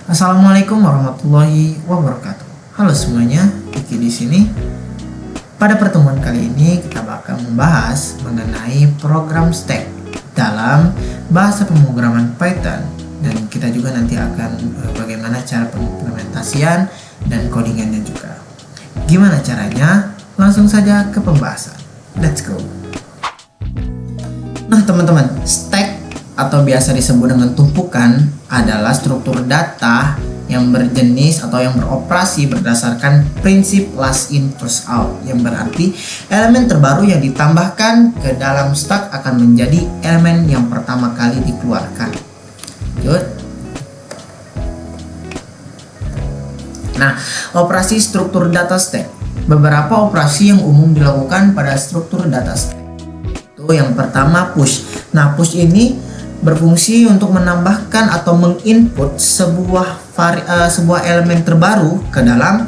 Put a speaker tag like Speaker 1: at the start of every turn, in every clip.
Speaker 1: Assalamualaikum warahmatullahi wabarakatuh. Halo semuanya, Kiki di sini. Pada pertemuan kali ini kita bakal membahas mengenai program stack dalam bahasa pemrograman Python, dan kita juga nanti akan bagaimana cara pengimplementasian dan codingannya juga. Gimana caranya? Langsung saja ke pembahasan. Let's go. Nah teman-teman, stack atau biasa disebut dengan tumpukan adalah struktur data yang berjenis atau yang beroperasi berdasarkan prinsip last in first out, yang berarti elemen terbaru yang ditambahkan ke dalam stack akan menjadi elemen yang pertama kali dikeluarkan. Lanjut. Nah, operasi struktur data stack. Beberapa operasi yang umum dilakukan pada struktur data stack. Itu yang pertama, push. Nah, push ini berfungsi untuk menambahkan atau menginput sebuah elemen terbaru ke dalam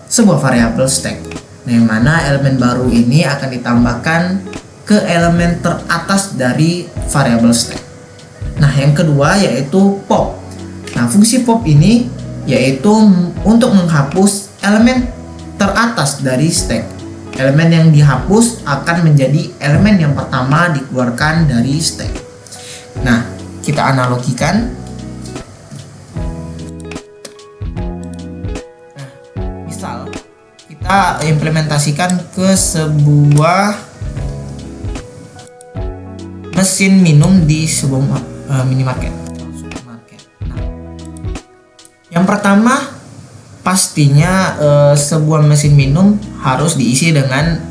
Speaker 1: sebuah variabel stack. Nah, yang mana elemen baru ini akan ditambahkan ke elemen teratas dari variabel stack. Nah, yang kedua yaitu pop. Nah, fungsi pop ini yaitu untuk menghapus elemen teratas dari stack. Elemen yang dihapus akan menjadi elemen yang pertama dikeluarkan dari stack. Nah, kita analogikan. Nah, misal kita implementasikan ke sebuah mesin minum di sebuah minimarket, supermarket. Nah, yang pertama pastinya sebuah mesin minum harus diisi dengan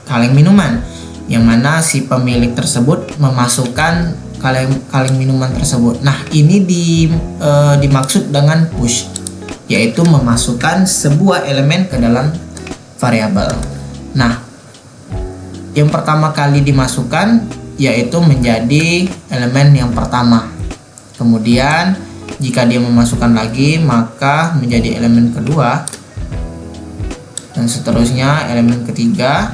Speaker 1: kaleng minuman, yang mana si pemilik tersebut memasukkan kaleng minuman tersebut. Nah, ini dimaksud dengan push, yaitu memasukkan sebuah elemen ke dalam variabel. Nah, yang pertama kali dimasukkan yaitu menjadi elemen yang pertama. Kemudian jika dia memasukkan lagi, maka menjadi elemen kedua, dan seterusnya elemen ketiga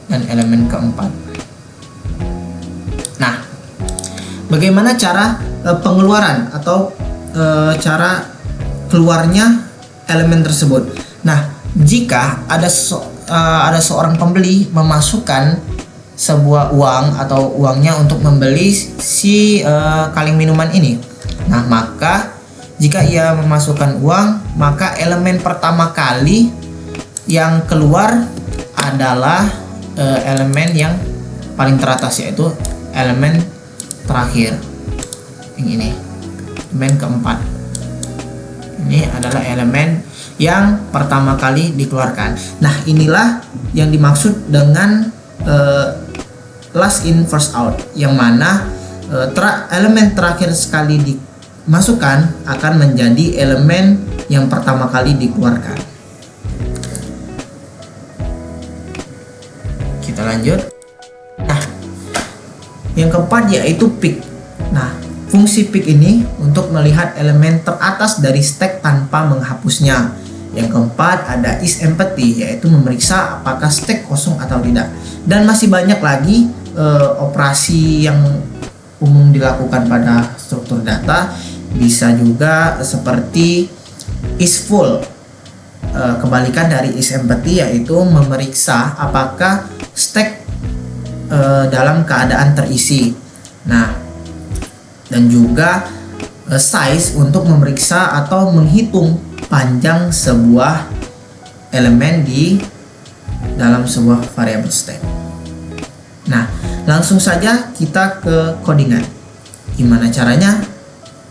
Speaker 1: dan elemen keempat. Nah, bagaimana cara pengeluaran atau cara keluarnya elemen tersebut? Nah, jika ada seorang pembeli memasukkan sebuah uang atau uangnya untuk membeli si kaleng minuman ini, nah maka jika ia memasukkan uang, maka elemen pertama kali yang keluar adalah elemen yang paling teratas, yaitu elemen terakhir yang ini, elemen keempat. Ini adalah elemen yang pertama kali dikeluarkan. Nah, inilah yang dimaksud dengan last in first out, yang mana elemen terakhir sekali dimasukkan akan menjadi elemen yang pertama kali dikeluarkan. Kita lanjut. Nah, yang keempat yaitu pick. Nah, fungsi pick ini untuk melihat elemen teratas dari stack tanpa menghapusnya. Yang keempat ada isEmpty, yaitu memeriksa apakah stack kosong atau tidak. Dan masih banyak lagi operasi yang umum dilakukan pada struktur data. Bisa juga seperti isFull, kebalikan dari isEmpty, yaitu memeriksa apakah stack dalam keadaan terisi. Nah, dan juga size untuk memeriksa atau menghitung panjang sebuah elemen di dalam sebuah variabel stack. Nah, langsung saja kita ke codingan. Gimana caranya?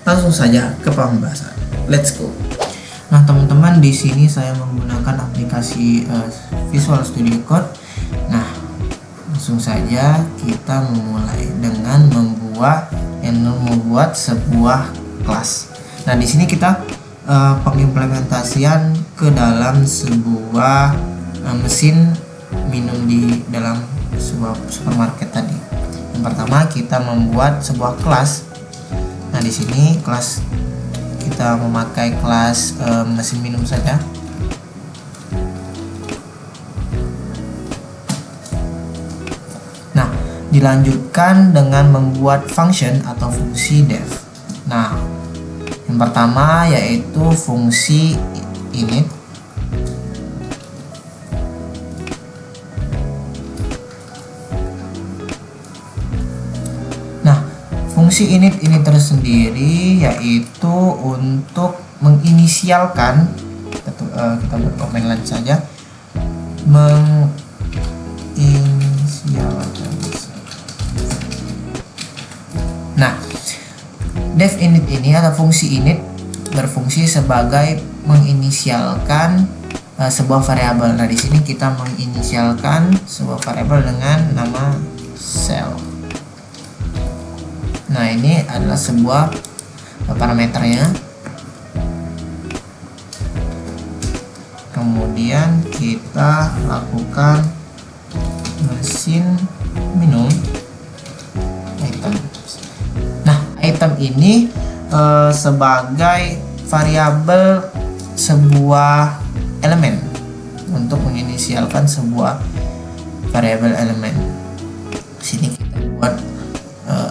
Speaker 1: Langsung saja ke pembahasan. Let's go. Nah, teman-teman, di sini saya menggunakan aplikasi Visual Studio Code. Nah, langsung saja kita memulai dengan membuat sebuah kelas. Nah, di sini kita pengimplementasian ke dalam sebuah mesin minum di dalam sebuah supermarket tadi. Yang pertama kita membuat sebuah kelas. Nah, di sini kelas kita memakai kelas mesin minum saja. Nah, dilanjutkan dengan membuat function atau fungsi def. Nah, Yang pertama yaitu fungsi init. Nah, fungsi init ini tersendiri yaitu untuk menginisialkan, kita buat komen lain saja, menginisialkan. Nah, def init ini atau fungsi init berfungsi sebagai menginisialkan sebuah variabel. Nah, di sini kita menginisialkan sebuah variabel dengan nama cell. Nah, ini adalah sebuah parameternya. Kemudian kita lakukan mesin minum item. Nah, item ini sebagai variabel sebuah elemen untuk menginisialkan sebuah variabel elemen. Sini kita buat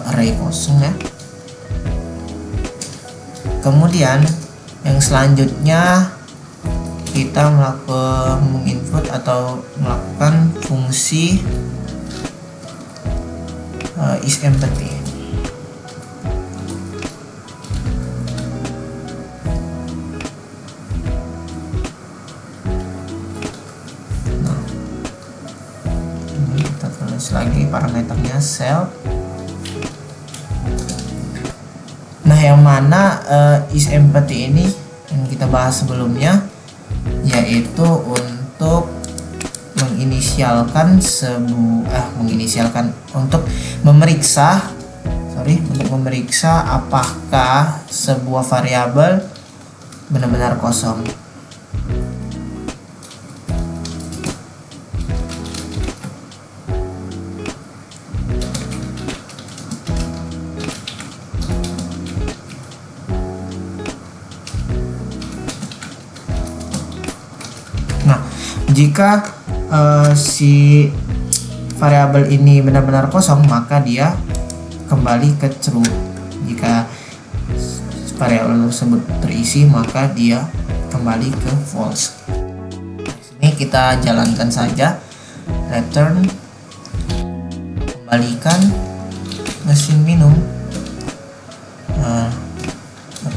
Speaker 1: array kosong ya. Kemudian yang selanjutnya kita menginput atau melakukan fungsi isEmpty. Nah, ini kita tulis lagi parameternya self. Nah, yang mana isEmpty ini yang kita bahas sebelumnya, yaitu untuk untuk memeriksa apakah sebuah variabel benar-benar kosong. Jika si variabel ini benar-benar kosong, maka dia kembali ke true. Jika variabel tersebut terisi, maka dia kembali ke false. Ini kita jalankan saja. Return, kembalikan mesin minum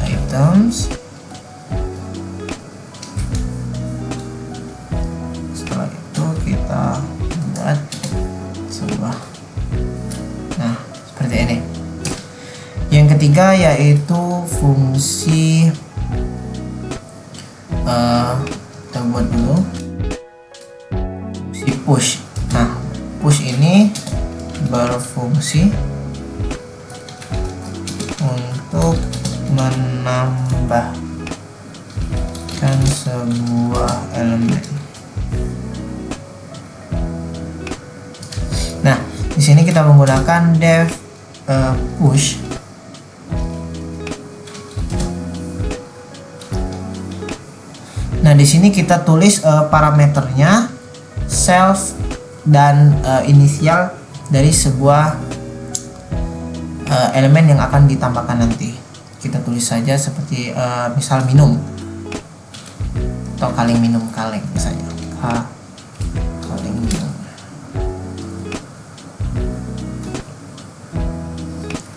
Speaker 1: items. Kita buat sebuah, nah seperti ini. Yang ketiga yaitu fungsi kita buat dulu fungsi push. Nah, push ini berfungsi untuk menambahkan sebuah elemen. Nah, di sini kita menggunakan def push. Nah, di sini kita tulis parameternya self dan inisial dari sebuah elemen yang akan ditambahkan nanti. Kita tulis saja seperti misal minum atau kaleng minum, kaleng misalnya. Kaleng minum.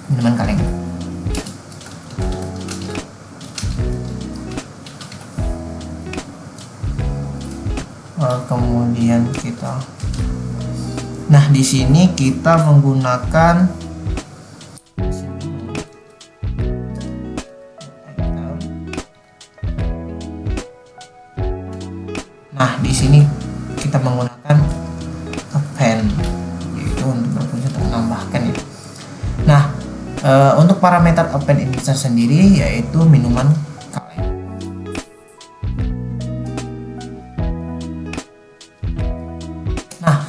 Speaker 1: Minuman kaleng. Kemudian kita, nah di sini kita menggunakan append, yaitu untuk berfungsi untuk menambahkan ya. Nah, untuk parameter append ini sendiri yaitu minuman kaleng. Nah,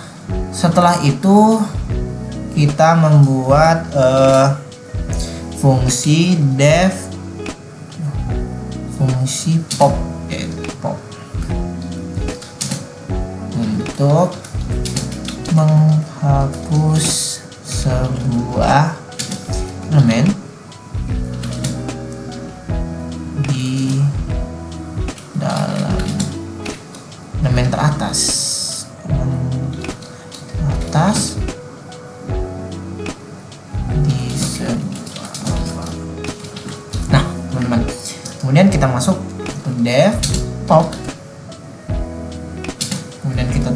Speaker 1: setelah itu kita membuat fungsi def fungsi pop, yaitu pop untuk menghapus sebuah elemen atas di sebuah. Nah teman-teman, kemudian kita masuk ke dev top, kemudian kita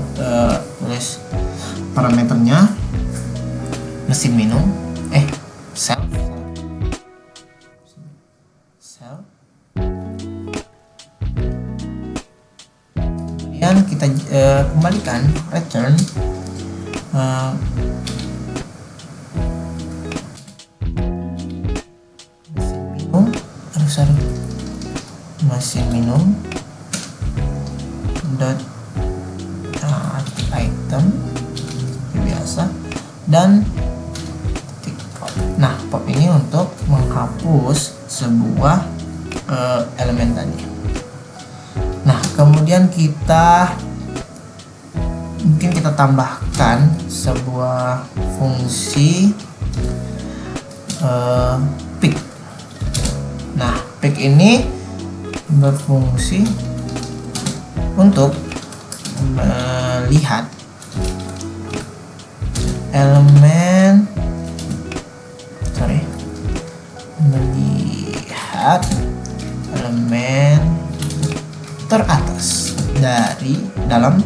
Speaker 1: tulis parameternya mesin minum self. Kemudian kita kembalikan return mesin minum, mesin minum dot item biasa dan pop. Nah pop ini untuk menghapus sebuah elemen tadi. Nah kemudian mungkin kita tambahkan sebuah fungsi pick. Nah pick ini berfungsi untuk melihat elemen teratas dari dalam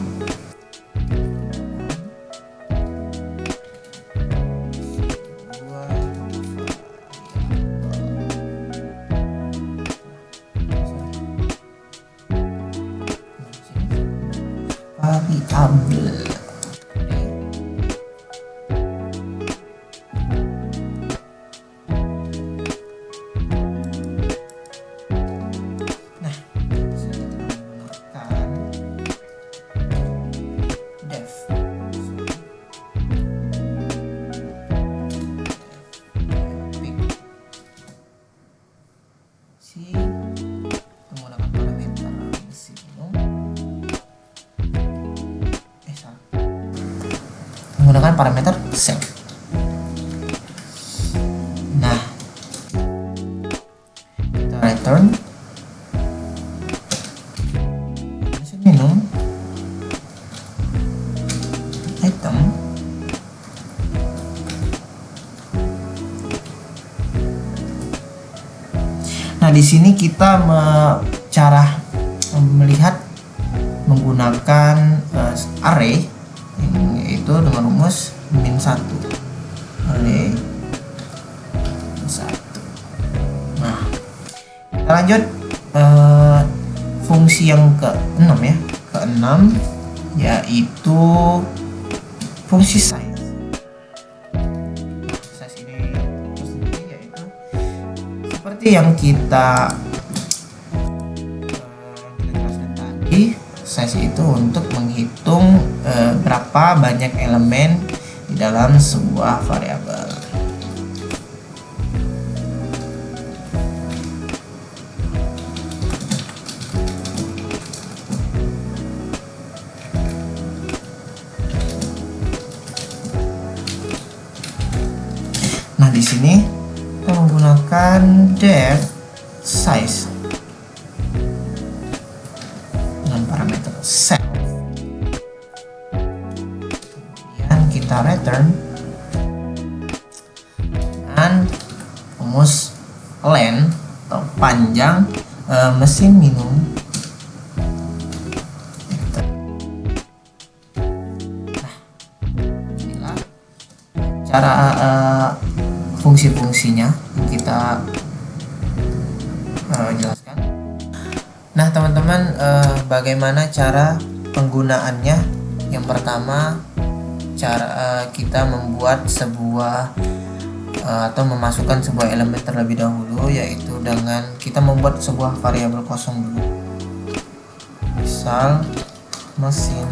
Speaker 1: variabel. Menggunakan parameter mesin minum, menggunakan parameter set. Nah kita return mesin minum item. Nah di sini kita cara melihat menggunakan array, yaitu dengan rumus -1 array 1. Nah kita lanjut fungsi yang ke-6 ya, ke-6 yaitu fungsi size. Seperti yang kita jelaskan tadi, size itu untuk menghitung berapa banyak elemen di dalam sebuah variabel. Nah di sini kita menggunakan def size dengan parameter self, kemudian kita return dengan rumus length atau panjang mesin minum. Nah inilah cara fungsi-fungsinya yang kita jelaskan. Nah teman-teman, bagaimana cara penggunaannya? Yang pertama, cara kita membuat sebuah atau memasukkan sebuah elemen terlebih dahulu, yaitu dengan kita membuat sebuah variabel kosong dulu. Misal mesin.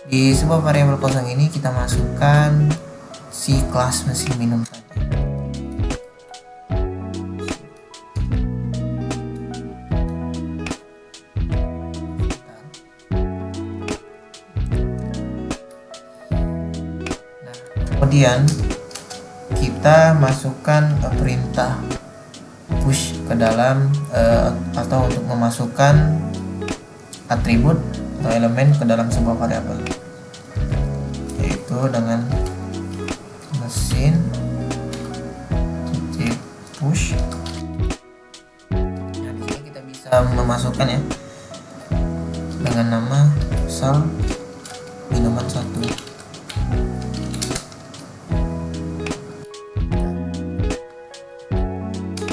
Speaker 1: Di sebuah variabel kosong ini kita masukkan si kelas mesin minum tadi. Nah, kemudian kita masukkan perintah push ke dalam atau untuk memasukkan atribut atau elemen ke dalam sebuah variabel. yaitu dengan mesin titik push. Nah, di sini kita bisa memasukkan ya dengan nama misal minuman 1.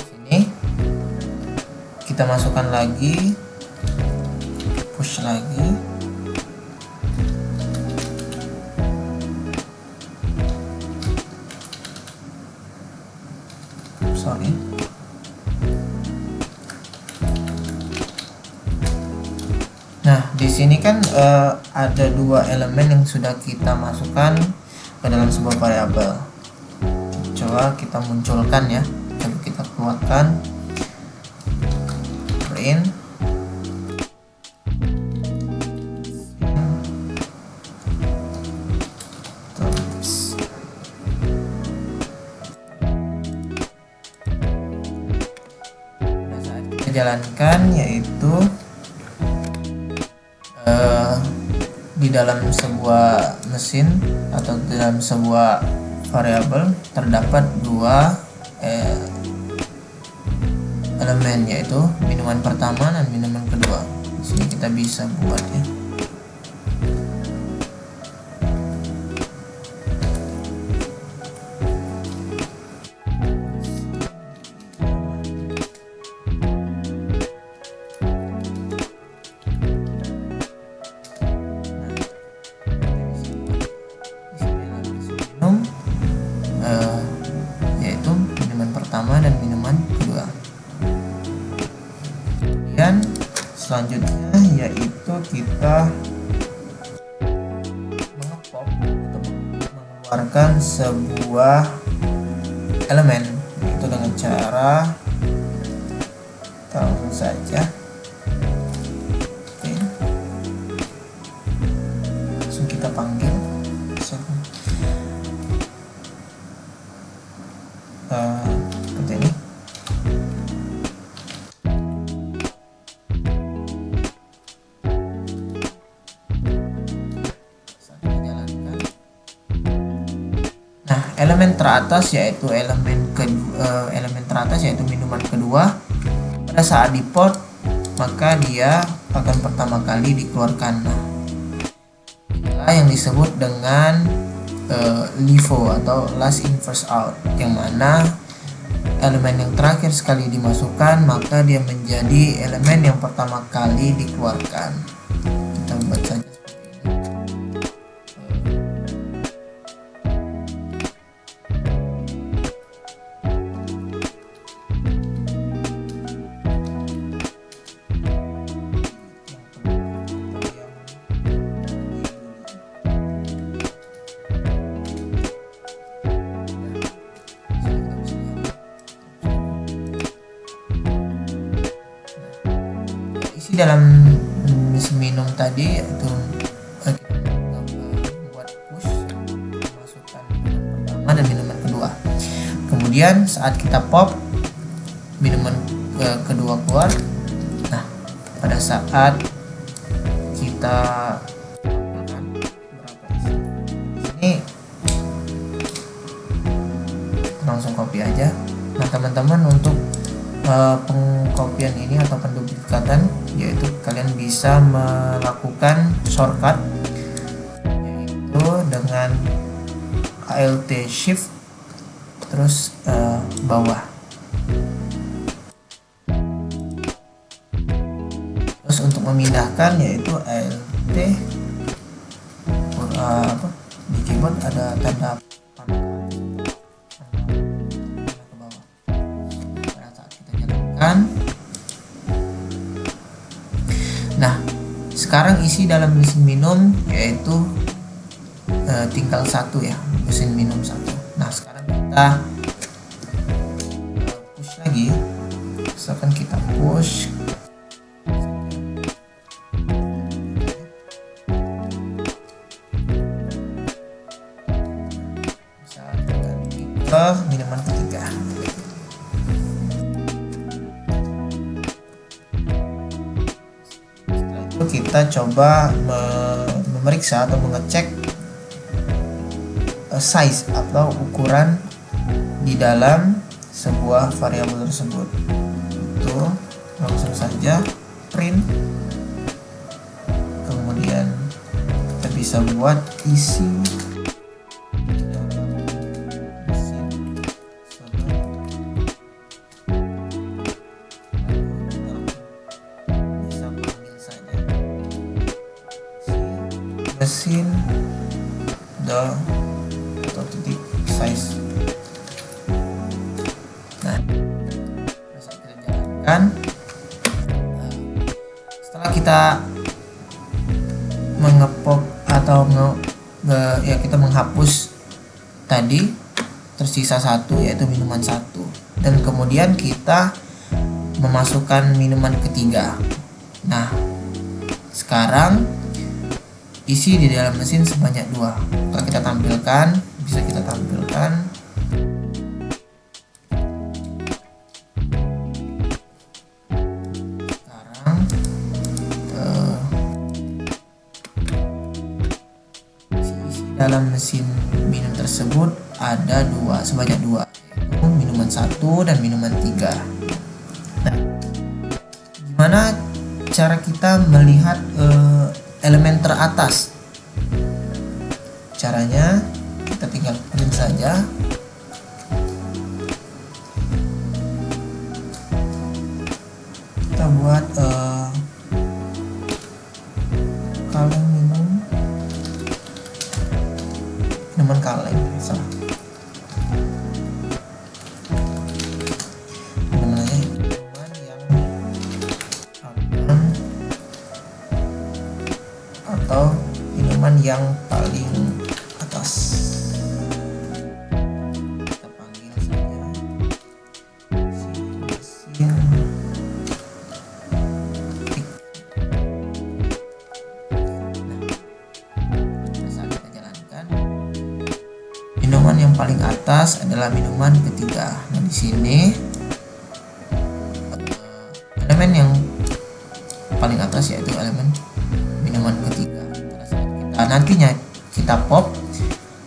Speaker 1: Sini kita masukkan lagi, push lagi. Sorry. Nah, di sini kan ada 2 elemen yang sudah kita masukkan ke dalam sebuah variabel. Coba kita munculkan ya. Coba kita keluarkan print jalankan, yaitu di dalam sebuah mesin atau di dalam sebuah variabel terdapat 2 elemen, yaitu minuman pertama dan minuman kedua. Di sini kita bisa buat ya. Yaitu minuman pertama dan minuman kedua. Kemudian selanjutnya yaitu kita mengepop atau mengeluarkan sebuah elemen, yaitu dengan cara langsung saja langsung kita panggil seperti ini. Nah, elemen teratas yaitu minuman kedua. Pada saat diport maka dia akan pertama kali dikeluarkan. Nah, inilah yang disebut dengan LIFO atau last in first out, yang mana elemen yang terakhir sekali dimasukkan maka dia menjadi elemen yang pertama kali dikeluarkan. Kita buat saja seperti ini. Dalam mesin minum tadi itu kita buat push, masukkan minuman pertama dan minuman kedua. Kemudian saat kita pop, minuman kedua keluar. Nah, pada saat kita ini langsung copy aja. Nah, teman-teman, untuk pengkopian ini atau penduplikatan, yaitu kalian bisa melakukan shortcut, yaitu dengan Alt Shift terus bawah. Terus untuk memindahkan yaitu Alt di keyboard ada tanda panah ke bawah. Pada saat kita jalankan. Nah, sekarang isi dalam mesin minum yaitu tinggal 1 ya, mesin minum 1. Nah, sekarang kita push lagi. Misalkan kita push ke minuman ketiga. Setelah itu kita coba memeriksa atau mengecek size atau ukuran di dalam sebuah variabel tersebut. Itu langsung saja print, kemudian kita bisa buat isi mesin atau titik size. Nah, bisa kita jalankan. Setelah kita mengepop atau kita menghapus tadi, tersisa satu yaitu minuman 1, dan kemudian kita memasukkan minuman ketiga. Nah, sekarang isi di dalam mesin sebanyak 2. Kalau kita tampilkan, bisa kita tampilkan. Sekarang isi dalam mesin minum tersebut ada sebanyak 2, yaitu minuman 1 dan minuman 3. Nah, gimana cara kita melihat elemen teratas? Caranya kita tinggal print saja. Kita buat kaleng minuman kaleng, salah. Minuman yang aman atau minuman yang paling atas. Kita panggil saja mesin pick. Nah, saat kita jalankan, minuman yang paling atas adalah minuman ketiga. Nah, di sini elemen yang paling atas yaitu elemen minuman ketiga. Nantinya kita pop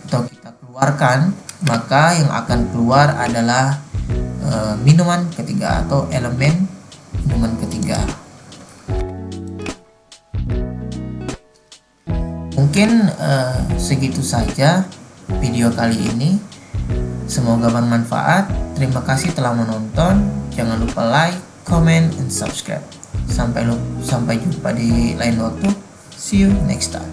Speaker 1: atau kita keluarkan, maka yang akan keluar adalah minuman ketiga atau elemen minuman ketiga. Mungkin segitu saja video kali ini. Semoga bermanfaat. Terima kasih telah menonton. Jangan lupa like, comment, and subscribe. Sampai jumpa di lain waktu. See you next time.